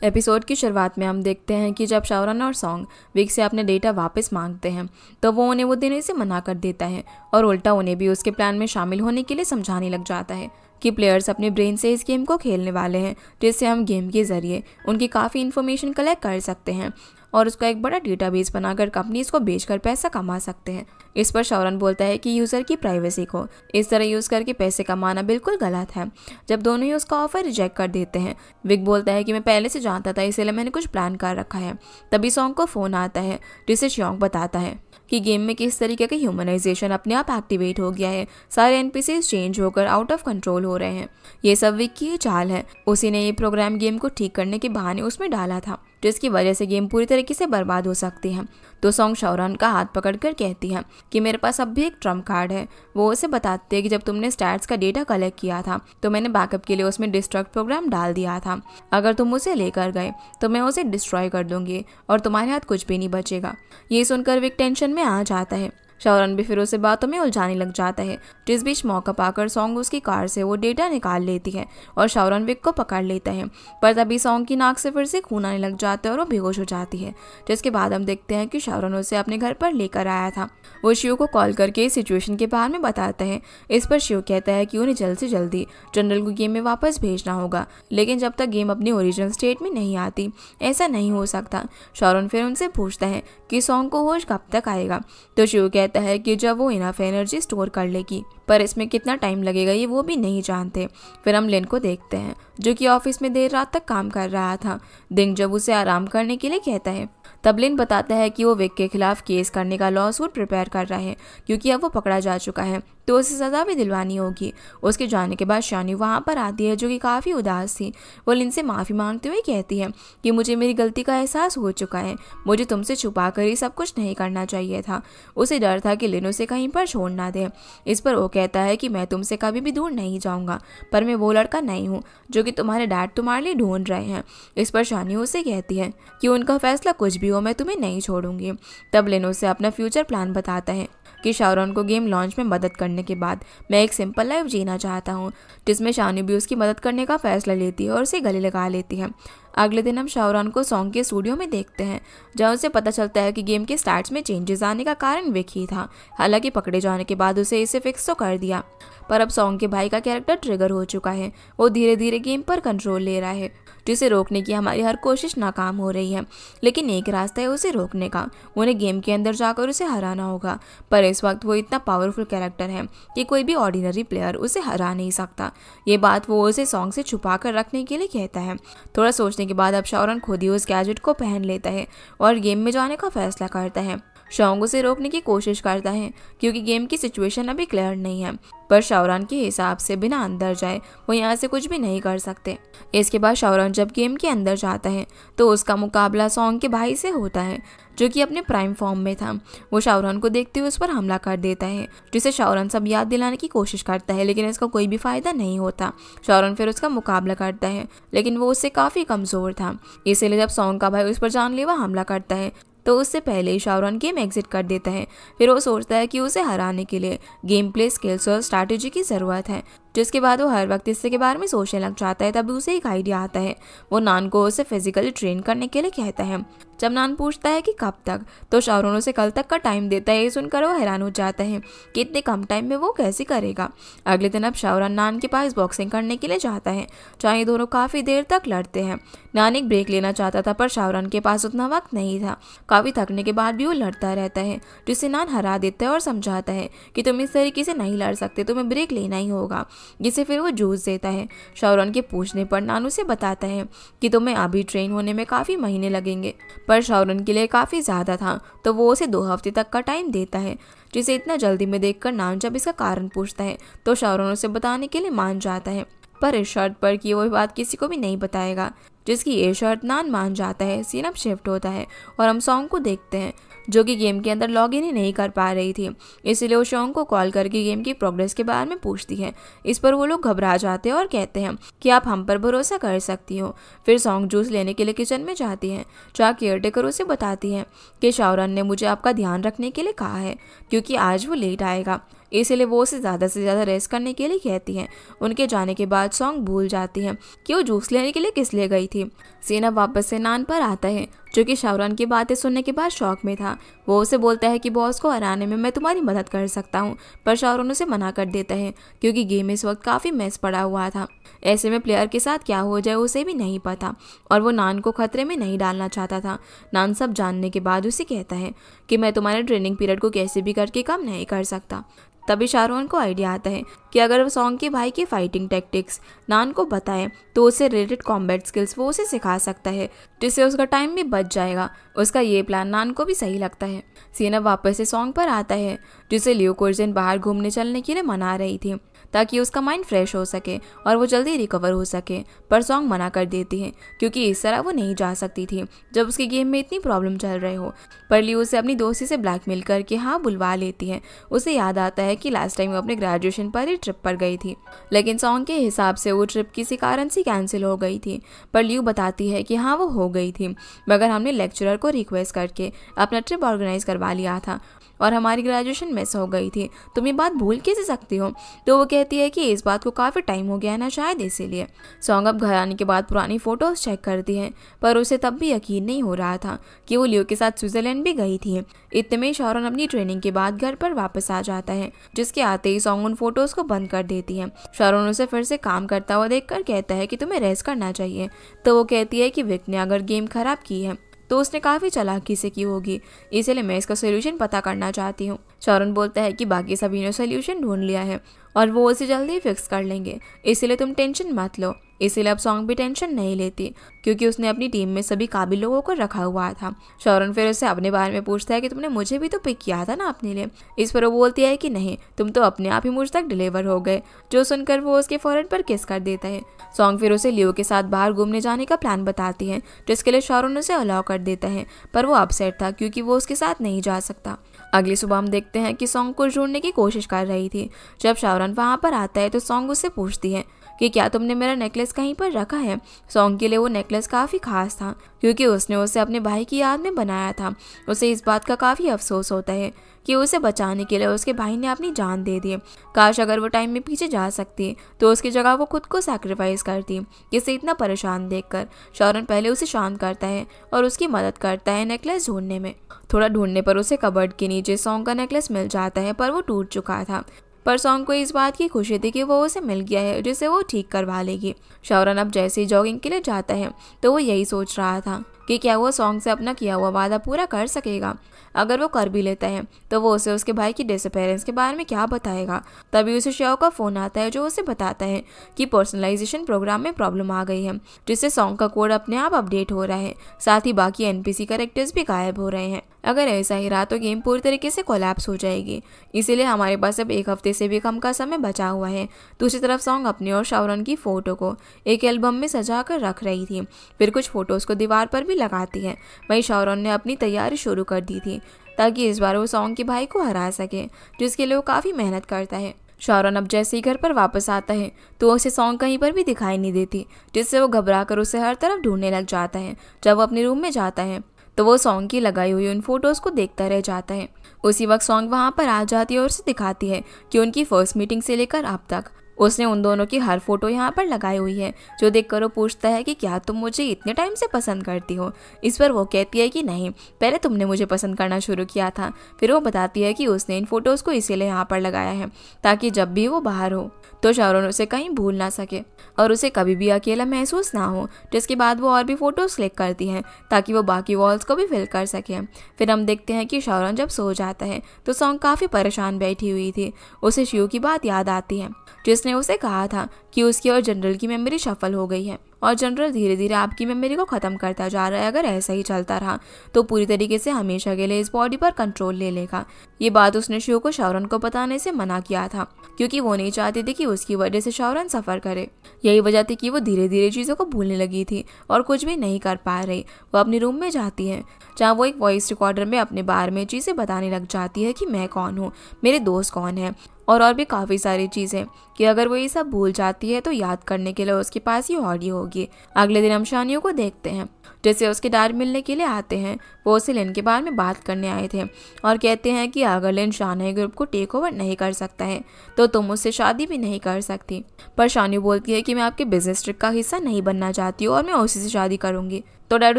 Episode की शुरुआत में हम देखते हैं कि जब शाओरन और सॉन्ग विक से अपने डेटा वापस मांगते हैं तो वो उन्हें वो देने से मना कर देता है और उल्टा उन्हें भी उसके प्लान में शामिल होने के लिए समझाने लग जाता है कि प्लेयर्स अपने ब्रेन से इस गेम को खेलने वाले हैं, जिससे हम गेम के जरिए उनकी काफ़ी इन्फॉर्मेशन कलेक्ट कर सकते हैं और उसका एक बड़ा डेटाबेस बनाकर कंपनीज को बेचकर पैसा कमा सकते हैं। इस पर शाओरन बोलता है कि यूज़र की प्राइवेसी को इस तरह यूज़ करके पैसे कमाना बिल्कुल गलत है। जब दोनों ही उसका ऑफर रिजेक्ट कर देते हैं, विक बोलता है कि मैं पहले से जानता था, इसलिए मैंने कुछ प्लान कर रखा है। तभी सॉन्ग को फ़ोन आता है जिसे श्योंग बताता है कि गेम में किस तरीके का ह्यूमनाइजेशन अपने आप एक्टिवेट हो गया है। सारे एनपीसीज चेंज होकर आउट ऑफ कंट्रोल हो रहे हैं। ये सब विक की चाल है। उसी ने ये प्रोग्राम गेम को ठीक करने के बहाने उसमें डाला था, जिसकी वजह से गेम पूरी तरीके से बर्बाद हो सकती है। तो सॉन्ग शाओरन का हाथ पकड़कर कहती है कि मेरे पास अब भी एक ट्रम्प कार्ड है। वो उसे बताते हैं कि जब तुमने स्टैट्स का डेटा कलेक्ट किया था तो मैंने बैकअप के लिए उसमें डिस्ट्रक्ट प्रोग्राम डाल दिया था। अगर तुम उसे लेकर गए तो मैं उसे डिस्ट्रॉय कर दूंगी और तुम्हारे हाथ कुछ भी नहीं बचेगा। ये सुनकर विक टेंशन में आ जाता है। शाओरन भी फिर उसे बातों में उलझाने लग जाता है। जिस बीच मौका पाकर सॉन्ग उसकी कार से वो डेटा निकाल लेती है और शाओरन विक को पकड़ लेता है। पर तभी सॉन्ग की नाक से फिर से खून आने लग जाता है और वो बेहोश हो जाती है। जिसके बाद हम देखते हैं कि शाओरन उसे अपने घर पर लेकर आया था। वो शिव को कॉल करके इस सिचुएशन के बारे में बताता है। इस पर शिव कहता है कि उन्हें जल्द से जल्दी जनरल को गेम में वापस भेजना होगा, लेकिन जब तक गेम अपनी ओरिजिनल स्टेट में नहीं आती ऐसा नहीं हो सकता। शाओरन फिर उनसे पूछता है कि सॉन्ग को होश कब तक आएगा। तो शिव कहता है कि जब वो इनफ एनर्जी स्टोर कर लेगी, पर इसमें कितना टाइम लगेगा ये वो भी नहीं जानते। फिर हम लिन को देखते हैं जो कि ऑफिस में देर रात तक काम कर रहा था। दिन जब उसे आराम करने के लिए कहता है तब लिन बताता है कि वो विक के खिलाफ केस करने का लॉ सूट प्रिपेयर कर रहा है, क्योंकि अब वो पकड़ा जा चुका है तो उसे सज़ा भी दिलवानी होगी। उसके जाने के बाद शानी वहाँ पर आती है जो कि काफ़ी उदास थी। वो लिन से माफ़ी मांगते हुए कहती है कि मुझे मेरी गलती का एहसास हो चुका है, मुझे तुमसे छुपा कर ही सब कुछ नहीं करना चाहिए था। उसे डर था कि लिन उसे कहीं पर छोड़ ना दे। इस पर वो कहता है कि मैं तुमसे कभी भी दूर नहीं जाऊँगा, पर मैं वो लड़का नहीं हूँ जो कि तुम्हारे डैड तुम्हारे लिए ढूंढ रहे हैं। इस पर शानी उसे कहती है कि उनका फैसला कुछ भी हो मैं तुम्हें नहीं छोड़ूंगी। तब लिन उसे अपना फ्यूचर प्लान बताता है कि शाओरन को गेम लॉन्च में मदद करने के बाद मैं एक सिंपल लाइफ जीना चाहता हूँ, जिसमें शानी भी उसकी मदद करने का फैसला लेती है और उसे गले लगा लेती है। अगले दिन हम शाओरन को सॉन्ग के स्टूडियो में देखते हैं, जहाँ उसे पता चलता है कि गेम के स्टैट्स में चेंजेस आने का कारण विक ही था। हालांकि पकड़े जाने के बाद उसे इसे फिक्स तो कर दिया, पर अब सॉन्ग के भाई का कैरेक्टर ट्रिगर हो चुका है। वो धीरे धीरे गेम पर कंट्रोल ले रहा है, जिसे रोकने की हमारी हर कोशिश नाकाम हो रही है। लेकिन एक रास्ता है उसे रोकने का, उन्हें गेम के अंदर जाकर उसे हराना होगा। पर इस वक्त वो इतना पावरफुल कैरेक्टर है कि कोई भी ऑर्डिनरी प्लेयर उसे हरा नहीं सकता। ये बात वो उसे सॉन्ग से छुपा कर रखने के लिए कहता है। थोड़ा सोचने के बाद अब शाओरन खुद ही उस गैजेट को पहन लेता है और गेम में जाने का फैसला करता है। शाओंग उसे रोकने की कोशिश करता है क्योंकि गेम की सिचुएशन अभी क्लियर नहीं है, पर शाओरन के हिसाब से बिना अंदर जाए वो यहाँ से कुछ भी नहीं कर सकते। इसके बाद शाओरन जब गेम के अंदर जाता है तो उसका मुकाबला सॉन्ग के भाई से होता है, जो कि अपने प्राइम फॉर्म में था। वो शाओरन को देखते हुए उस पर हमला कर देता है, जिसे शाओरन सब याद दिलाने की कोशिश करता है, लेकिन इसका कोई भी फायदा नहीं होता। शाओरन फिर उसका मुकाबला करता है, लेकिन वो उससे काफ़ी कमज़ोर था। इसीलिए जब सॉन्ग का भाई उस पर जानलेवा हमला करता है तो उससे पहले ही शाओरन गेम एग्जिट कर देता है। फिर वो सोचता है कि उसे हराने के लिए गेम प्ले स्किल्स और स्ट्रैटेजी की ज़रूरत है, जिसके बाद वो हर वक्त इससे के बारे में सोचने लग जाता है। तभी उसे एक आइडिया आता है। वो नान को उसे फिजिकली ट्रेन करने के लिए कहता है। जब नान पूछता है कि कब तक, तो शाओरन उसे कल तक का टाइम देता है। ये सुनकर वो हैरान हो जाता है कि इतने कम टाइम में वो कैसे करेगा। अगले दिन अब शाओरन नान के पास बॉक्सिंग करने के लिए जाता है, जहाँ ये दोनों काफ़ी देर तक लड़ते हैं। नान एक ब्रेक लेना चाहता था, पर शाओरन के पास उतना वक्त नहीं था। काफ़ी थकने के बाद भी वो लड़ता रहता है, जिससे नान हरा देता है और समझाता है कि तुम इस तरीके से नहीं लड़ सकते, तुम्हें ब्रेक लेना ही होगा, जिसे फिर वो जूझ देता है। शाओरन के पूछने पर नान उसे बताता है कि तुम्हें अभी ट्रेन होने में काफ़ी महीने लगेंगे, पर शाओरन के लिए काफ़ी ज़्यादा था, तो वो उसे 2 हफ्ते तक का टाइम देता है। जिसे इतना जल्दी में देखकर नान जब इसका कारण पूछता है तो शाओरन उसे बताने के लिए मान जाता है, पर इस शर्त पर कि वो बात किसी को भी नहीं बताएगा। जिसकी ये शर्त नान मान जाता है। सीन अब शिफ्ट होता है और हम सॉन्ग को देखते हैं, जो कि गेम के अंदर लॉग इन ही नहीं कर पा रही थी। इसलिए वो शॉन्ग को कॉल करके गेम की प्रोग्रेस के बारे में पूछती है। इस पर वो लोग घबरा जाते हैं और कहते हैं कि आप हम पर भरोसा कर सकती हो। फिर सॉन्ग जूस लेने के लिए किचन में जाती है, जहाँ केयरटेकर उसे बताती है कि शाओरन ने मुझे आपका ध्यान रखने के लिए कहा है, क्योंकि आज वो लेट आएगा। इसीलिए वो उसे ज़्यादा से ज़्यादा रेस्ट करने के लिए कहती है। उनके जाने के बाद सॉन्ग भूल जाती है कि वो जूस लेने के लिए किस लिए गई थी। सीन अब वापस से नान पर आता है, जो कि शाहरुख की बातें सुनने के बाद शौक में था। वो उसे बोलता है कि बॉस को हराने में मैं तुम्हारी मदद कर सकता हूँ, पर शाहरुख उसे मना कर देता है क्योंकि गेम इस वक्त काफ़ी मैस पड़ा हुआ था। ऐसे में प्लेयर के साथ क्या हो जाए उसे भी नहीं पता, और वो नान को खतरे में नहीं डालना चाहता था। नान सब जानने के बाद उसे कहता है कि मैं तुम्हारे ट्रेनिंग पीरियड को कैसे भी करके कम नहीं कर सकता। तभी शाहरुख को आइडिया आता है कि अगर वो सॉन्ग के भाई की फाइटिंग टैक्टिक्स नान को बताए तो उससे रिलेटेड कॉम्बैट स्किल्स वो उसे सिखा सकता है, जिससे उसका टाइम भी बच जाएगा। उसका ये प्लान नान को भी सही लगता है। सीन अब वापस से सॉन्ग पर आता है, जिसे लियो कुर्जिन बाहर घूमने चलने के लिए मना रही थी ताकि उसका माइंड फ्रेश हो सके और वो जल्दी रिकवर हो सके, पर सॉन्ग मना कर देती है क्योंकि इस तरह वो नहीं जा सकती थी जब उसके गेम में इतनी प्रॉब्लम चल रहे हो। पर लियो उसे अपनी दोस्ती से ब्लैकमेल करके हाँ बुलवा लेती है। उसे याद आता है कि लास्ट टाइम वो अपने ग्रेजुएशन पर ही ट्रिप पर गई थी, लेकिन सॉन्ग के हिसाब से वो ट्रिप किसी कारण से कैंसिल हो गई थी। पर लियो बताती है कि हाँ वो हो गई थी, मगर हमने लेक्चरर को रिक्वेस्ट करके अपना ट्रिप ऑर्गेनाइज करवा लिया था और हमारी ग्रेजुएशन मिस हो गई थी। तुम ये बात भूल कैसे सकती हो? तो वो कहती है कि इस बात को काफ़ी टाइम हो गया है ना, शायद इसीलिए। सॉन्ग अब घर आने के बाद पुरानी फ़ोटोज़ चेक करती है, पर उसे तब भी यकीन नहीं हो रहा था कि वो लियो के साथ स्विट्ज़रलैंड भी गई थी। इतने में शाहरुख अपनी ट्रेनिंग के बाद घर पर वापस आ जाता है, जिसके आते ही सॉन्ग उन फोटोज़ को बंद कर देती है। शाहरुख उसे फिर से काम करता हुआ देखकर कहता है कि तुम्हें रेस्ट करना चाहिए। तो वो कहती है कि विक ने अगर गेम खराब की है तो उसने काफ़ी चालाकी से की होगी, इसलिए मैं इसका सोल्यूशन पता करना चाहती हूँ। शाहरुख बोलता है कि बाकी सभी ने सोल्यूशन ढूंढ लिया है और वो उसे जल्दी ही फिक्स कर लेंगे, इसलिए तुम टेंशन मत लो। इसीलिए अब सॉन्ग भी टेंशन नहीं लेती क्योंकि उसने अपनी टीम में सभी काबिल लोगों को रखा हुआ था। शाहरुख फिर उससे अपने बारे में पूछता है कि तुमने मुझे भी तो पिक किया था ना अपने लिए। इस पर वो बोलती है कि नहीं, तुम तो अपने आप ही मुझ तक डिलीवर हो गए, जो सुनकर वो उसके फॉरहेड पर किस कर देता है। सॉन्ग फिर उसे लियो के साथ बाहर घूमने जाने का प्लान बताती है, जिसके लिए शाहरुख उसे अलाउ कर देता है, पर वो अपसेट था क्योंकि वो उसके साथ नहीं जा सकता। अगली सुबह हम देखते हैं कि सॉन्ग को ढूंढने की कोशिश कर रही थी। जब शाहरुख वहाँ पर आता है तो सॉन्ग उससे पूछती है कि क्या तुमने मेरा नेकलेस कहीं पर रखा है। सॉन्ग के लिए वो नेकलेस काफ़ी खास था क्योंकि उसने उसे अपने भाई की याद में बनाया था। उसे इस बात का काफ़ी अफसोस होता है कि उसे बचाने के लिए उसके भाई ने अपनी जान दे दी। काश अगर वो टाइम में पीछे जा सकती तो उसकी जगह वो खुद को सैक्रिफाइस करती। इसे इतना परेशान देखकर शाहरुख पहले उसे शांत करता है और उसकी मदद करता है नेकलेस ढूंढने में। थोड़ा ढूंढने पर उसे कबर्ड के नीचे सॉन्ग का नेकलेस मिल जाता है, पर वो टूट चुका था। पर सॉन्ग को इस बात की खुशी थी कि वो उसे मिल गया है, जिसे वो ठीक करवा लेगी। शाहरुख अब जैसे ही जॉगिंग के लिए जाता है तो वो यही सोच रहा था कि क्या वो सॉन्ग से अपना किया हुआ वादा पूरा कर सकेगा। अगर वो कर भी लेता है तो वो उसे उसके भाई की डिसअपीयरेंस के बारे में क्या बताएगा। तभी उसे श्याओ का फ़ोन आता है, जो उसे बताता है कि पर्सनलाइजेशन प्रोग्राम में प्रॉब्लम आ गई है, जिससे सॉन्ग का कोड अपने आप अपडेट हो रहा है, साथ ही बाकी एनपीसी कैरेक्टर्स भी गायब हो रहे हैं। अगर ऐसा ही रहा तो गेम पूरी तरीके से कोलैप्स हो जाएगी, इसीलिए हमारे पास अब 1 हफ्ते से भी कम का समय बचा हुआ है। दूसरी तरफ सॉन्ग अपनी और शाहरुख की फ़ोटो को एक एल्बम में सजा कर रख रही थी, फिर कुछ फ़ोटोज़ को दीवार पर भी लगाती है। वहीं शाहरुख ने अपनी तैयारी शुरू कर दी थी ताकि इस बार वो सॉन्ग के भाई को हरा सके, जिसके लिए वो काफ़ी मेहनत करता है। शाहरुख अब जैसे ही घर पर वापस आता है तो उसे सॉन्ग कहीं पर भी दिखाई नहीं देती, जिससे वो घबरा कर उसे हर तरफ ढूंढने लग जाता है। जब वो अपने रूम में जाता है तो वो सॉन्ग की लगाई हुई उन फोटोज़ को देखता रह जाता है। उसी वक्त सॉन्ग वहाँ पर आ जाती है और उसे दिखाती है कि उनकी फर्स्ट मीटिंग से लेकर अब तक उसने उन दोनों की हर फोटो यहाँ पर लगाई हुई है, जो देखकर वो पूछता है कि क्या तुम मुझे इतने टाइम से पसंद करती हो। इस पर वो कहती है कि नहीं, पहले तुमने मुझे पसंद करना शुरू किया था। फिर वो बताती है कि उसने इन फोटोज़ को इसीलिए यहाँ पर लगाया है ताकि जब भी वो बाहर हो तो शाहरुख उसे कहीं भूल ना सके और उसे कभी भी अकेला महसूस ना हो। जिसके बाद वो और भी फ़ोटोज़ क्लिक करती हैं ताकि वो बाकी वॉल्स को भी फिल कर सके। फिर हम देखते हैं कि शाहरुख जब सो जाता है तो सॉन्ग काफ़ी परेशान बैठी हुई थी। उसे शिव की बात याद आती है, जिसने उसे कहा था कि उसकी और जनरल की मेमोरी शफल हो गई है और जनरल धीरे धीरे आपकी मेमोरी को ख़त्म करता जा रहा है। अगर ऐसा ही चलता रहा तो पूरी तरीके से हमेशा के लिए इस बॉडी पर कंट्रोल ले लेगा। ये बात उसने शिव को शाहरुख को बताने से मना किया था क्योंकि वो नहीं चाहती थी कि उसकी वजह से शाहरुख सफ़र करे। यही वजह थी कि वो धीरे धीरे चीज़ों को भूलने लगी थी और कुछ भी नहीं कर पा रही। वो अपने रूम में जाती है जहाँ वो एक वॉइस रिकॉर्डर में अपने बारे में चीज़ें बताने लग जाती है कि मैं कौन हूँ, मेरे दोस्त कौन हैं और भी काफ़ी सारी चीज़ें कि अगर वो ये सब भूल जाती है तो याद करने के लिए उसके पास ये ऑडियो होगी। होगी। अगले दिन हम शानियों को देखते हैं जैसे उसके डैड मिलने के लिए आते हैं। वो उसे लिन के बारे में बात करने आए थे और कहते हैं कि अगर लिन शानई ग्रुप को टेक ओवर नहीं कर सकता है तो तुम उससे शादी भी नहीं कर सकती। पर शानी बोलती है कि मैं आपके बिजनेस ट्रिक का हिस्सा नहीं बनना चाहती हूँ और मैं उसी से शादी करूंगी। तो डैड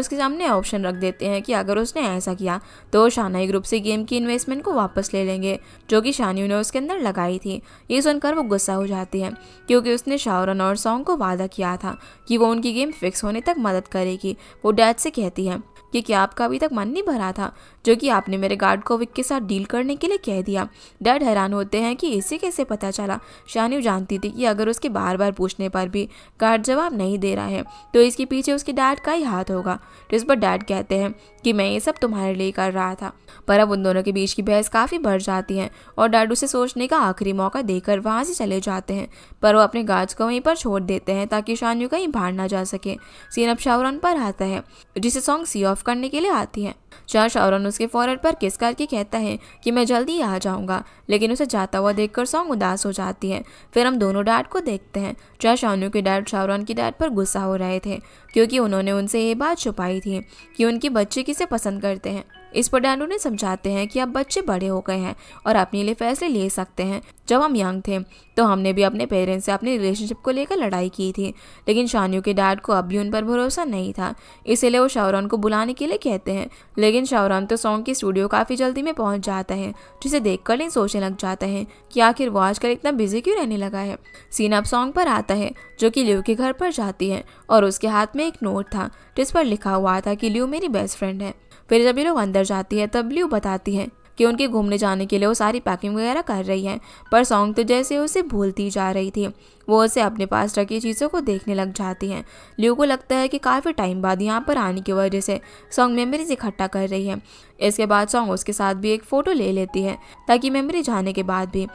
उसके सामने ऑप्शन रख देते हैं कि अगर उसने ऐसा किया तो शानई ग्रुप से गेम की इन्वेस्टमेंट को वापस ले लेंगे जो कि शानियों ने उसके अंदर लगाई थी। ये सुनकर वो गुस्सा हो जाती है क्योंकि उसने शाओरन और सॉन्ग को वादा किया था कि वो उनकी गेम फिक्स होने तक मदद करेगी। वो डैड से कहती है कि क्या आपका अभी तक मन नहीं भरा था जो कि आपने मेरे गार्ड को विक के साथ डील करने के लिए कह दिया। डैड हैरान होते हैं कि इसे कैसे पता चला। शानियो जानती थी कि अगर उसके बार बार पूछने पर भी गार्ड जवाब नहीं दे रहा है तो इसके पीछे उसके डैड का ही हाथ होगा। जिस पर डैड कहते हैं कि मैं ये सब तुम्हारे लिए कर रहा था। पर अब उन दोनों के बीच की बहस काफ़ी बढ़ जाती है और डैड उसे सोचने का आखिरी मौका देकर वहाँ से चले जाते हैं। पर वो अपने गार्ड्स को वहीं पर छोड़ देते हैं ताकि शानियो कहीं बाहर ना जा सके। सीन अब शाओरन पर आता है जिसे सॉन्ग सी ऑफ करने के लिए आती है। जहाँ शाओरन उसके फॉरहेड पर किस करके कहता है कि मैं जल्दी आ जाऊंगा, लेकिन उसे जाता हुआ देखकर सॉन्ग उदास हो जाती है। फिर हम दोनों डैड को देखते हैं जहाँ शानियो के डैड शाओरन की डैड पर गुस्सा हो रहे थे क्योंकि उन्होंने उनसे ये बात छुपाई थी कि उनके बच्चे किसे पसंद करते हैं। इस पर डैड उन्हें समझाते हैं कि अब बच्चे बड़े हो गए हैं और अपने लिए फैसले ले सकते हैं। जब हम यंग थे तो हमने भी अपने पेरेंट्स से अपनी रिलेशनशिप को लेकर लड़ाई की थी, लेकिन शानियो के डैड को अब भी उन पर भरोसा नहीं था। इसीलिए वो शाओरन को बुलाने के लिए कहते हैं, लेकिन शाओरन तो सॉन्ग की स्टूडियो काफ़ी जल्दी में पहुंच जाता है जिसे देखकर लिन सोचने लग जाता है कि आखिर वो आजकल इतना बिजी क्यों रहने लगा है। सीन अब सॉन्ग पर आता है जो कि लियो के घर पर जाती है और उसके हाथ में एक नोट था जिस पर लिखा हुआ था कि लियो मेरी बेस्ट फ्रेंड है। फिर जब ये लोग अंदर जाती है तब लियो बताती है कि उनके घूमने जाने के लिए वो सारी पैकिंग वगैरह कर रही है। पर सॉन्ग तो जैसे उसे भूलती जा रही थी। वो उसे अपने पास रखी चीज़ों को देखने लग जाती हैं। लियो को लगता है कि काफ़ी टाइम बाद यहाँ पर आने की वजह से सॉन्ग मेमोरीज इकट्ठा कर रही है। इसके बाद सॉन्ग उसके साथ भी एक फ़ोटो ले लेती है ताकि मेमोरी जाने के बाद भी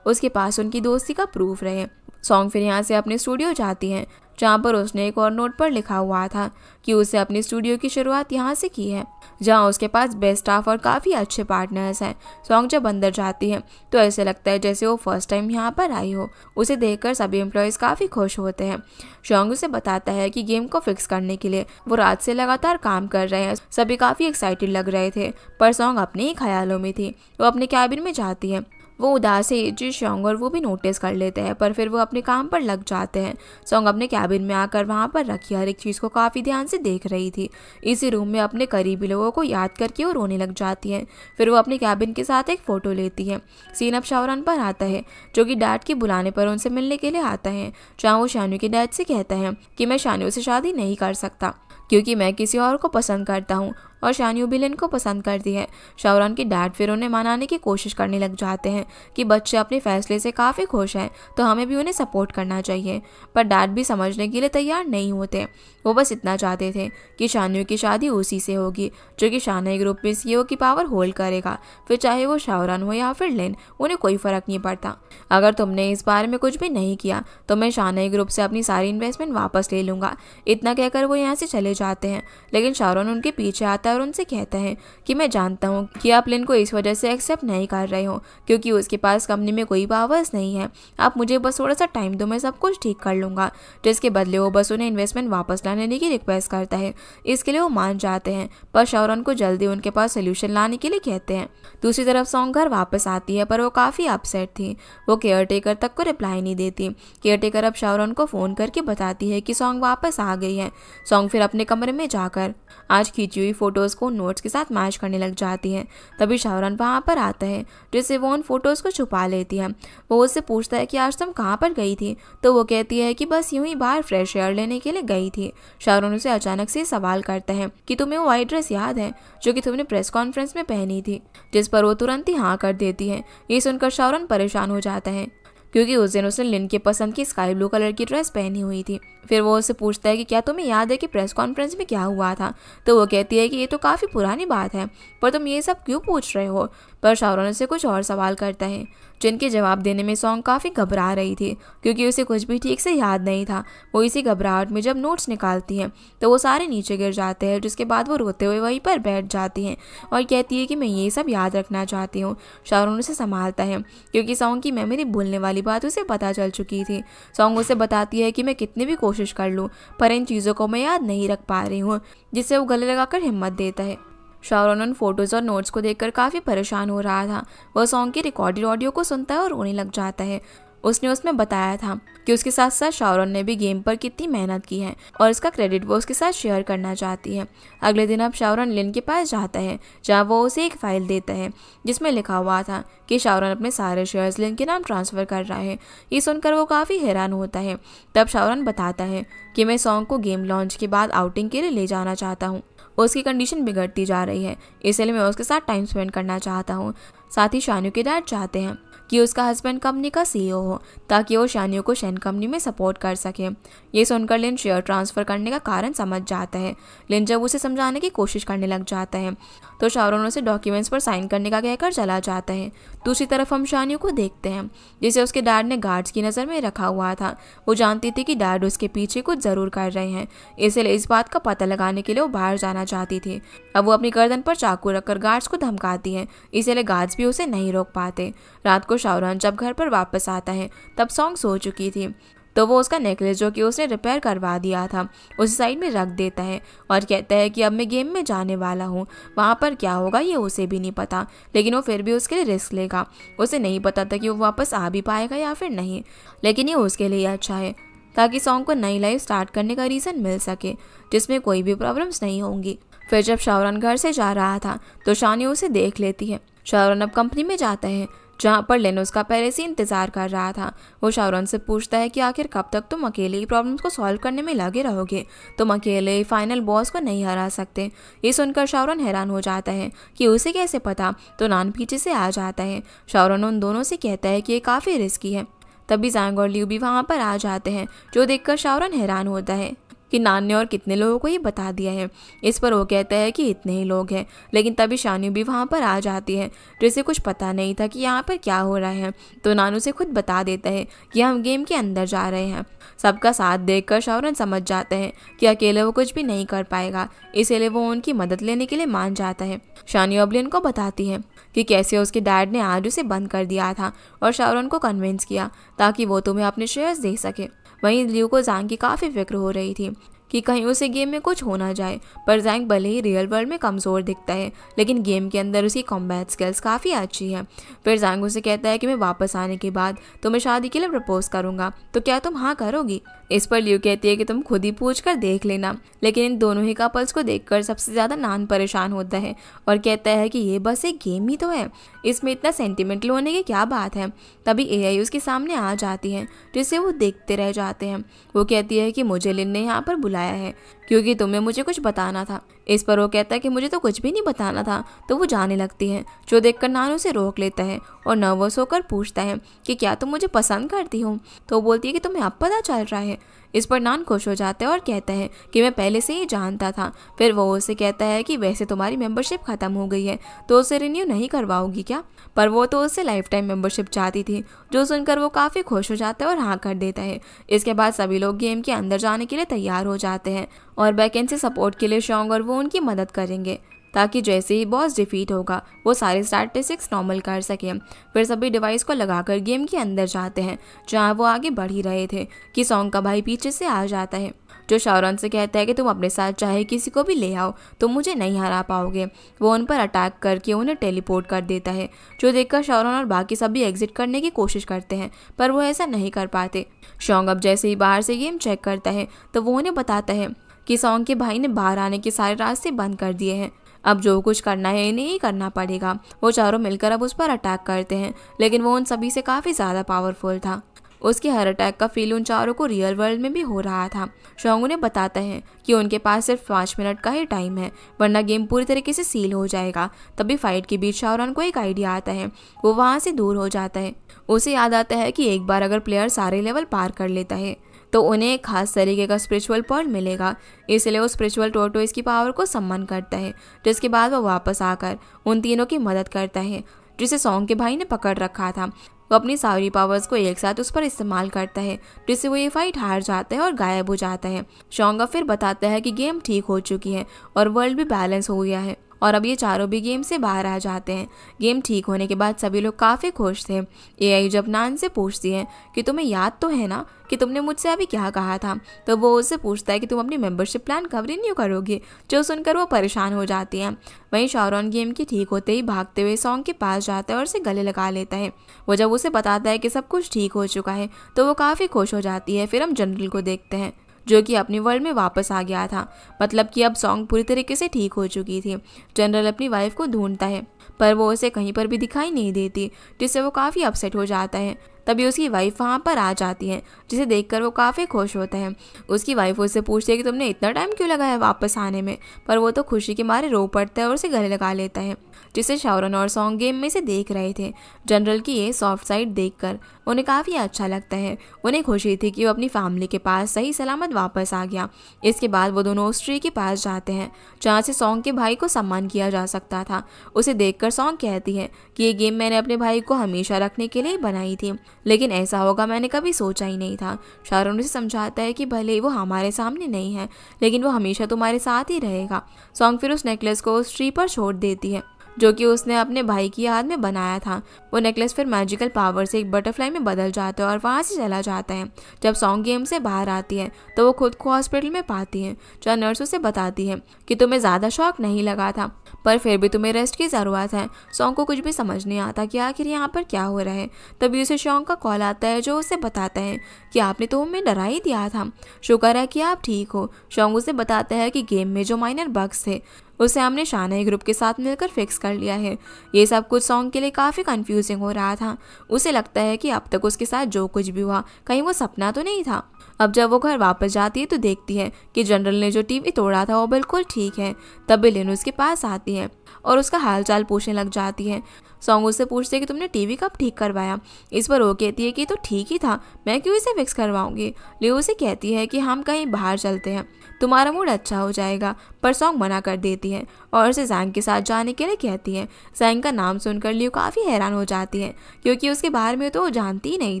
उसके पास उनकी दोस्ती का प्रूफ रहे। सॉन्ग फिर यहाँ से अपने स्टूडियो जाती है जहाँ पर उसने एक और नोट पर लिखा हुआ था कि उसे अपनी स्टूडियो की शुरुआत यहाँ से की है जहाँ उसके पास बेस्ट स्टाफ और काफ़ी अच्छे पार्टनर्स हैं। सॉन्ग जब अंदर जाती है तो ऐसे लगता है जैसे वो फर्स्ट टाइम यहाँ पर आई हो। उसे देखकर सभी एम्प्लॉयज़ काफ़ी खुश होते हैं। सॉन्ग उसे बताता है कि गेम को फिक्स करने के लिए वो रात से लगातार काम कर रहे हैं। सभी काफ़ी एक्साइटेड लग रहे थे पर सॉन्ग अपने ही ख्यालों में थी। वो अपने कैबिन में जाती है। वो उदास है जी सॉन्ग और वो भी नोटिस कर लेते हैं पर फिर वो अपने काम पर लग जाते हैं। सॉन्ग अपने कैबिन में आकर वहाँ पर रखी हर एक चीज़ को काफ़ी ध्यान से देख रही थी। इसी रूम में अपने करीबी लोगों को याद करके वो रोने लग जाती है। फिर वो अपने कैबिन के साथ एक फ़ोटो लेती है। सीन अब शाओरन पर आता है जो कि डैड के बुलाने पर उनसे मिलने के लिए आता है जहाँ वो शानियो के डैड से कहता है कि मैं शानियो से शादी नहीं कर सकता क्योंकि मैं किसी और को पसंद करता हूँ और शानियो भी लिन को पसंद करती है। शाओरन के डैड फिर उन्हें मनाने की कोशिश करने लग जाते हैं कि बच्चे अपने फैसले से काफ़ी खुश हैं तो हमें भी उन्हें सपोर्ट करना चाहिए। पर डैड भी समझने के लिए तैयार नहीं होते। वो बस इतना चाहते थे कि शानियो की शादी उसी से होगी जो कि शानई ग्रुप में सीईओ की पावर होल्ड करेगा। फिर चाहे वो शाओरन हो या फिर लिन, उन्हें कोई फ़र्क नहीं पड़ता। अगर तुमने इस बारे में कुछ भी नहीं किया तो मैं शानई ग्रुप से अपनी सारी इन्वेस्टमेंट वापस ले लूँगा। इतना कहकर वो यहाँ से चले जाते हैं, लेकिन शाओरन उनके पीछे आता है और उनसे कहता है कि मैं जानता हूँ कि आप लिन को इस वजह से एक्सेप्ट नहीं कर रहे हो क्योंकि उसके पास कंपनी में कोई पावर्स नहीं है। आप मुझे बस थोड़ा सा टाइम दो, मैं सब कुछ ठीक कर लूँगा। जिसके बदले वो बस उन्हें इन्वेस्टमेंट वापस लाने की रिक्वेस्ट करता है। इसके लिए वो मान जाते हैं पर शाओरन को जल्दी उनके पास सोल्यूशन लाने के लिए कहते हैं। दूसरी तरफ सॉन्ग घर वापस आती है पर वो काफ़ी अपसेट थी। वो केयर टेकर तक को रिप्लाई नहीं देती। केयर टेकर अब शाओरन को फ़ोन करके बताती है कि सॉन्ग वापस आ गई है। सॉन्ग फिर अपने कमरे में जाकर आज खींची हुई फ़ोटोज़ को नोट्स के साथ मैच करने लग जाती है। तभी शाओरन वहाँ पर आता है जिससे वो उन फोटोज़ को छुपा लेती है। वो उससे पूछता है कि आज तुम कहाँ पर गई थी तो वो कहती है कि बस यूं ही बाहर फ्रेश एयर लेने के लिए गई थी। शाओरन उसे अचानक से सवाल करता है कि तुम्हें वो वाइट ड्रेस याद है जो कि तुमने प्रेस कॉन्फ्रेंस में पहनी थी, जिस पर वो तुरंत ही हाँ कर देती है। ये सुनकर शाओरन परेशान हो जाता है क्योंकि उस दिन उसने लिन के पसंद की स्काई ब्लू कलर की ड्रेस पहनी हुई थी। फिर वो उससे पूछता है कि क्या तुम्हें याद है कि प्रेस कॉन्फ्रेंस में क्या हुआ था तो वो कहती है कि ये तो काफ़ी पुरानी बात है पर तुम ये सब क्यों पूछ रहे हो। पर शाओरन उससे कुछ और सवाल करता है जिनके जवाब देने में सॉन्ग काफ़ी घबरा रही थी क्योंकि उसे कुछ भी ठीक से याद नहीं था। वो इसी घबराहट में जब नोट्स निकालती हैं तो वो सारे नीचे गिर जाते हैं, जिसके बाद वो रोते हुए वहीं पर बैठ जाती हैं और कहती है कि मैं ये सब याद रखना चाहती हूँ। शाओरन उसे संभालता है क्योंकि सॉन्ग की मेमोरी भूलने वाली बात उसे पता चल चुकी थी। सॉन्ग उसे बताती है कि मैं कितनी भी कोशिश कर लूँ पर इन चीज़ों को मैं याद नहीं रख पा रही हूँ, जिससे वो गले लगाकर हिम्मत देता है। शाओरन उन फोटोज़ और नोट्स को देखकर काफ़ी परेशान हो रहा था। वह सॉन्ग की रिकॉर्डेड ऑडियो को सुनता है और रोने लग जाता है। उसने उसमें बताया था कि उसके साथ साथ शाओरन ने भी गेम पर कितनी मेहनत की है और इसका क्रेडिट वो उसके साथ शेयर करना चाहती है। अगले दिन अब शाओरन लिन के पास जाता है जहाँ वो उसे एक फ़ाइल देता है जिसमें लिखा हुआ था कि शाओरन अपने सारे शेयर्स लिन के नाम ट्रांसफ़र कर रहा है। ये सुनकर वो काफ़ी हैरान होता है। तब शाओरन बताता है कि मैं सॉन्ग को गेम लॉन्च के बाद आउटिंग के लिए ले जाना चाहता हूँ। उसकी कंडीशन बिगड़ती जा रही है, इसलिए मैं उसके साथ टाइम स्पेंड करना चाहता हूँ। साथ ही शान्यू के डैड चाहते हैं कि उसका हस्बैंड कंपनी का सीईओ हो ताकि वो शान्यू को शेन कंपनी में सपोर्ट कर सके। ये सुनकर लिन शेयर ट्रांसफ़र करने का कारण समझ जाता है। लिन जब उसे समझाने की कोशिश करने लग जाता है तो शाओरन उसे डॉक्यूमेंट्स पर साइन करने का कहकर चला जाता है। दूसरी तरफ हम शान्यू को देखते हैं जिसे उसके डैड ने गार्ड्स की नज़र में रखा हुआ था। वो जानती थी कि डैड उसके पीछे कुछ ज़रूर कर रहे हैं, इसलिए इस बात का पता लगाने के लिए वो बाहर जाना चाहती थी। अब वो अपनी गर्दन पर चाकू रखकर गार्ड्स को धमकाती है, इसलिए गार्ड्स भी उसे नहीं रोक पाते। रात को शाओरन जब घर पर वापस आता है तब सॉन्ग सो चुकी थी, तो वो उसका नेकलेस जो कि उसने रिपेयर करवा दिया था उसे साइड में रख देता है और कहता है कि अब मैं गेम में जाने वाला हूँ। वहाँ पर क्या होगा ये उसे भी नहीं पता, लेकिन वो फिर भी उसके लिए रिस्क लेगा। उसे नहीं पता था कि वो वापस आ भी पाएगा या फिर नहीं, लेकिन ये उसके लिए अच्छा है ताकि सॉन्ग को नई लाइफ स्टार्ट करने का रीज़न मिल सके जिसमें कोई भी प्रॉब्लम्स नहीं होंगी। फिर जब शाओरन घर से जा रहा था तो शान्यू उसे देख लेती है। शाओरन अब कंपनी में जाता है जहाँ पर लिन उसका पहले से इंतज़ार कर रहा था। वो शाओरन से पूछता है कि आखिर कब तक तुम अकेले ही प्रॉब्लम्स को सॉल्व करने में लगे रहोगे, तुम अकेले फाइनल बॉस को नहीं हरा सकते। ये सुनकर शाओरन हैरान हो जाता है कि उसे कैसे पता, तो नान पीछे से आ जाता है। शाओरन उन दोनों से कहता है कि ये काफ़ी रिस्की है। तभी ज़ैंग और लियू भी वहाँ पर आ जाते हैं, जो देखकर शाओरन हैरान होता है कि नान ने और कितने लोगों को ये बता दिया है। इस पर वो कहता है कि इतने ही लोग हैं, लेकिन तभी शान्यू भी वहाँ पर आ जाती है जिसे कुछ पता नहीं था कि यहाँ पर क्या हो रहा है। तो नान उसे खुद बता देता है कि हम गेम के अंदर जा रहे हैं। सबका साथ देखकर शाओरन समझ जाता है कि अकेले वो कुछ भी नहीं कर पाएगा, इसलिए वो उनकी मदद लेने के लिए मान जाता है। शान्यू अब लिन को बताती है कि कैसे उसके डैड ने आज उसे बंद कर दिया था और शाओरन को कन्विंस किया ताकि वो तुम्हें अपने शेयर्स दे सके। वहीं लियू को ज़ैंग की काफ़ी फिक्र हो रही थी कि कहीं उसे गेम में कुछ हो ना जाए, पर ज़ैंग भले ही रियल वर्ल्ड में कमज़ोर दिखता है लेकिन गेम के अंदर उसकी कॉम्बैट स्किल्स काफ़ी अच्छी है। फिर ज़ैंग उसे कहता है कि मैं वापस आने के बाद तुम्हें शादी के लिए प्रपोज करूँगा, तो क्या तुम हाँ करोगी। इस पर लियू कहती है कि तुम खुद ही पूछ कर देख लेना। लेकिन इन दोनों ही कपल्स को देखकर सबसे ज़्यादा नान परेशान होता है और कहता है कि ये बस एक गेम ही तो है, इसमें इतना सेंटिमेंटल होने की क्या बात है। तभी एआई उसके सामने आ जाती है जिससे वो देखते रह जाते हैं। वो कहती है कि मुझे लिन ने यहाँ पर बुलाया है क्योंकि तुम्हें मुझे कुछ बताना था। इस पर वो कहता है कि मुझे तो कुछ भी नहीं बताना था। तो वो जाने लगती है, जो देखकर नान उसे रोक लेता है और नर्वस होकर पूछता है कि क्या तुम मुझे पसंद करती हो। तो वो बोलती है कि तुम्हें अब पता चल रहा है। इस पर नान खुश हो जाता है और कहता है कि मैं पहले से ही जानता था। फिर वो उसे कहता है कि वैसे तुम्हारी मेंबरशिप ख़त्म हो गई है तो उसे रिन्यू नहीं करवाओगी क्या। पर वो तो उससे लाइफ टाइम मेंबरशिप चाहती थी, जो सुनकर वो काफ़ी खुश हो जाता है और हाँ कर देता है। इसके बाद सभी लोग गेम के अंदर जाने के लिए तैयार हो जाते हैं और वैकेंसी सपोर्ट के लिए शॉन्ग और वो उनकी मदद करेंगे ताकि जैसे ही बॉस डिफीट होगा वो सारे स्टैटिस्टिक्स नॉर्मल कर सकें। फिर सभी डिवाइस को लगाकर गेम के अंदर जाते हैं जहां वो आगे बढ़ ही रहे थे कि सॉन्ग का भाई पीछे से आ जाता है, जो शाओरन से कहता है कि तुम अपने साथ चाहे किसी को भी ले आओ, तुम मुझे नहीं हरा पाओगे। वो उन पर अटैक करके उन्हें टेलीपोर्ट कर देता है, जो देखकर शाओरन और बाकी सभी एग्जिट करने की कोशिश करते हैं पर वो ऐसा नहीं कर पाते। शॉन्ग अब जैसे ही बाहर से गेम चेक करता है तो वो उन्हें बताता है कि सॉन्ग के भाई ने बाहर आने के सारे रास्ते बंद कर दिए हैं, अब जो कुछ करना है इन्हें ही करना पड़ेगा। वो चारों मिलकर अब उस पर अटैक करते हैं, लेकिन वो उन सभी से काफ़ी ज़्यादा पावरफुल था। उसके हर अटैक का फील उन चारों को रियल वर्ल्ड में भी हो रहा था। शॉन्ग उन्हें बताता है कि उनके पास सिर्फ 5 मिनट का ही टाइम है, वरना गेम पूरी तरीके से सील हो जाएगा। तभी फाइट के बीच शाओरन को एक आइडिया आता है, वो वहाँ से दूर हो जाता है। उसे याद आता है कि एक बार अगर प्लेयर सारे लेवल पार कर लेता है तो उन्हें एक खास तरीके का स्पिरिचुअल पर्ल मिलेगा। इसलिए वो स्पिरिचुअल टोरटोइस की पावर को सम्मान करता है, जिसके बाद वो वापस आकर उन तीनों की मदद करता है जिसे सॉन्ग के भाई ने पकड़ रखा था। वो अपनी सारी पावर्स को एक साथ उस पर इस्तेमाल करता है, जिससे वो ये फाइट हार जाता है और गायब हो जाता है। शोंगा फिर बताता है कि गेम ठीक हो चुकी है और वर्ल्ड भी बैलेंस हो गया है और अब ये चारों भी गेम से बाहर आ जाते हैं। गेम ठीक होने के बाद सभी लोग काफ़ी खुश थे। एआई जब नान से पूछती है कि तुम्हें याद तो है ना कि तुमने मुझसे अभी क्या कहा था, तो वो उससे पूछता है कि तुम अपनी मेंबरशिप प्लान कब रिन्यू करोगे, जो सुनकर वो परेशान हो जाती है। वहीं शाओरॉन गेम की ठीक होते ही भागते हुए सॉन्ग के पास जाता है और उसे गले लगा लेता है। वो जब उसे बताता है कि सब कुछ ठीक हो चुका है तो वो काफ़ी खुश हो जाती है। फिर हम जनरल को देखते हैं जो कि अपनी वर्ल्ड में वापस आ गया था, मतलब कि अब सॉन्ग पूरी तरीके से ठीक हो चुकी थी। जनरल अपनी वाइफ को ढूंढता है पर वो उसे कहीं पर भी दिखाई नहीं देती, जिससे वो काफ़ी अपसेट हो जाता है। तभी उसकी वाइफ वहाँ पर आ जाती है, जिसे देखकर वो काफ़ी खुश होता है। उसकी वाइफ उससे पूछती है कि तुमने इतना टाइम क्यों लगाया वापस आने में, पर वो तो खुशी के मारे रो पड़ता है और उसे गले लगा लेता है, जिसे शाओरॉन और सॉन्ग गेम में से देख रहे थे। जनरल की ये सॉफ्ट साइड देखकर उन्हें काफ़ी अच्छा लगता है। उन्हें खुशी थी कि वो अपनी फैमिली के पास सही सलामत वापस आ गया। इसके बाद वो दोनों उस ट्री के पास जाते हैं जहाँ से सॉन्ग के भाई को सम्मान किया जा सकता था। उसे देखकर सॉन्ग कहती है कि ये गेम मैंने अपने भाई को हमेशा रखने के लिए बनाई थी, लेकिन ऐसा होगा मैंने कभी सोचा ही नहीं था। शाओरॉन उसे समझाता है कि भले वो हमारे सामने नहीं है, लेकिन वो हमेशा तुम्हारे साथ ही रहेगा। सॉन्ग फिर उस नेकलेस को उस ट्री पर छोड़ देती है जो कि उसने अपने भाई की याद में बनाया था। वो नेकलेस फिर मैजिकल पावर से एक बटरफ्लाई में बदल जाता है और वहाँ से चला जाता है। जब सॉन्ग गेम से बाहर आती है तो वो खुद को हॉस्पिटल में पाती है, जहाँ नर्स उसे बताती है कि तुम्हें ज़्यादा शॉक नहीं लगा था, पर फिर भी तुम्हें रेस्ट की ज़रूरत है। सॉन्ग को कुछ भी समझ नहीं आता कि आखिर यहाँ पर क्या हो रहा है। तभी उसे शॉन्ग का कॉल आता है जो उसे बताता है कि आपने तो हमें डरा ही दिया था, शुक्र है कि आप ठीक हो। शॉन्ग उसे बताता है कि गेम में जो माइनर बग्स थे उसे हमने शानाई ग्रुप के साथ मिलकर फिक्स कर लिया है। ये सब कुछ सॉन्ग के लिए काफ़ी कंफ्यूजिंग हो रहा था। उसे लगता है कि अब तक उसके साथ जो कुछ भी हुआ कहीं वो सपना तो नहीं था। अब जब वो घर वापस जाती है तो देखती है कि जनरल ने जो टीवी तोड़ा था वो बिल्कुल ठीक है। तब बिलिन उसके पास आती है और उसका हालचाल पूछने लग जाती है। सॉन्ग उससे पूछते है कि तुमने टीवी कब ठीक करवाया। इस पर वो कहती है कि तो ठीक ही था, मैं क्यों इसे फिक्स करवाऊंगी। लियो उसे कहती है कि हम कहीं बाहर चलते हैं, तुम्हारा मूड अच्छा हो जाएगा, पर सॉन्ग मना कर देती है और उसे जैंग के साथ जाने के लिए कहती है। जैंग का नाम सुनकर लियो काफ़ी हैरान हो जाती है क्योंकि उसके बारे में तो वो जानती ही नहीं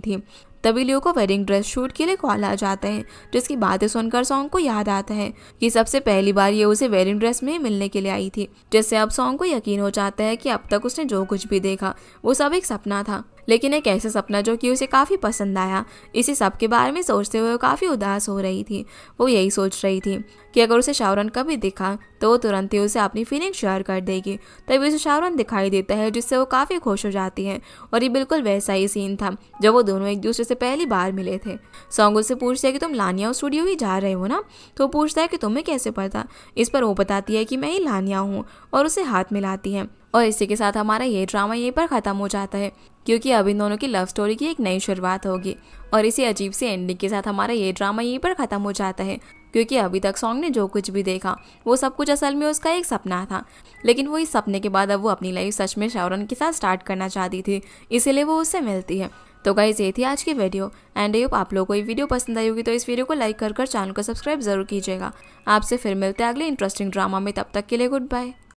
थी। तभी लियो को वेडिंग ड्रेस शूट के लिए कॉल आ जाता है, जिसकी बातें सुनकर सॉन्ग को याद आता है कि सबसे पहली बार ये उसे वेडिंग ड्रेस में मिलने के लिए आई थी, जिससे अब सॉन्ग को यकीन हो जाता है कि अब तक उसने जो कुछ भी देखा वो सब एक सपना था, लेकिन एक ऐसा सपना जो कि उसे काफ़ी पसंद आया। इसी सब के बारे में सोचते हुए वो काफ़ी उदास हो रही थी। वो यही सोच रही थी कि अगर उसे शाओरॉन कभी दिखा तो वो तुरंत ही उसे अपनी फीलिंग शेयर कर देगी। तभी उसे शाओरॉन दिखाई देता है, जिससे वो काफ़ी खुश हो जाती है। और ये बिल्कुल वैसा ही सीन था जब वो दोनों एक दूसरे से पहली बार मिले थे। सॉन्ग उससे पूछते है कि तुम लानिया स्टूडियो ही जा रहे हो ना, तो वो पूछता है कि तुम्हें कैसे पता। इस पर वो बताती है कि मैं ही लानिया हूँ और उसे हाथ मिलाती है। और इसी के साथ हमारा ये ड्रामा यहीं पर ख़त्म हो जाता है, क्योंकि अब इन दोनों की लव स्टोरी की एक नई शुरुआत होगी। और इसी अजीब सी एंडिंग के साथ हमारा ये ड्रामा यहीं पर ख़त्म हो जाता है, क्योंकि अभी तक सॉन्ग ने जो कुछ भी देखा वो सब कुछ असल में उसका एक सपना था, लेकिन वो इस सपने के बाद अब वो अपनी लाइफ सच में शाओरॉन के साथ स्टार्ट करना चाहती थी, इसीलिए वो उससे मिलती है। तो गाइस ये थी आज की वीडियो एंड आई होप आप लोगों को ये वीडियो पसंद आई होगी। तो इस वीडियो को लाइक कर चैनल को सब्सक्राइब जरूर कीजिएगा। आपसे फिर मिलते हैं अगले इंटरेस्टिंग ड्रामा में, तब तक के लिए गुड बाय।